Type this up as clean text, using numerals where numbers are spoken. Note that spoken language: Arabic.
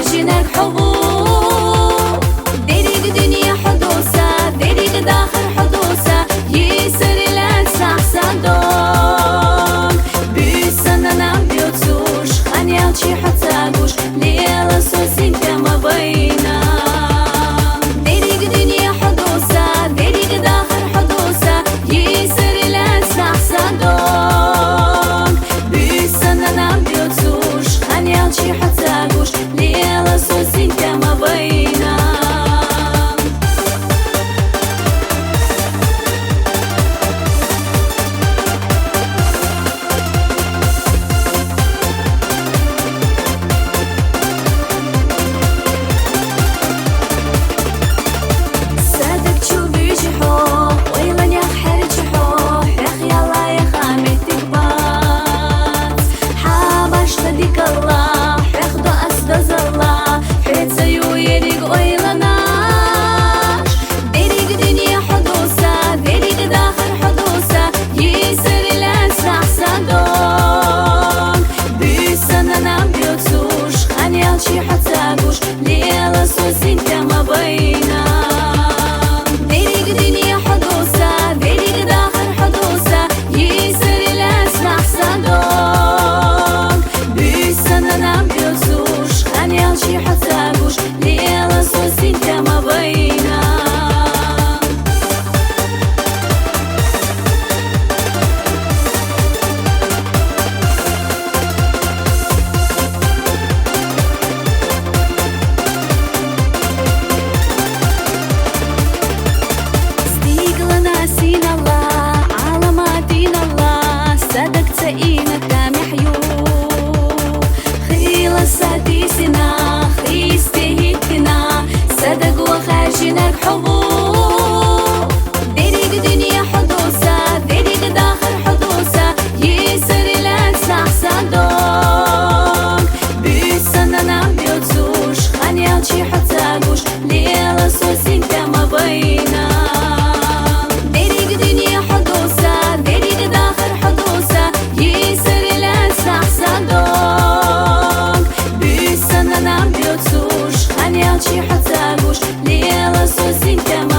وخارجينك حبوب دريق دنيا حدوثة دريق داخل حدوثة يسر لك صدون بيسنا نام بيوتوش خانيالشي حتى قوش ليلة سوسين كما بينا دريق دنيا حدوثة دريق داخل حدوثة يسر لك صدون بيسنا نام بيوتوش خانيالشي حتى قوش ليلة سوسين كما بينا ليلة سوسين كما بينا دريق دنيا حدوثة دريق داخل حدوثة يسر الأسمع صدون بيسنا نام بيوتوش خانيالشي حتى قوش ليلة سوسين كما بينا صدقت إنك محيو خيل سادسنا خيستهتنا صدق وخارجينك حبوب دريق دنيا حدوثة دريق داخل حدوثة يسر لك صدون بيسنا نام بيوتوش خانيالشي حتى قوش ليلة سوسين كما بينا دريق دنيا حدوثة دريق داخل حدوثة يسر الأسمع صدون بيسنا نام بيوتوش خانيالشي حتى قوش ليلة سوسين كما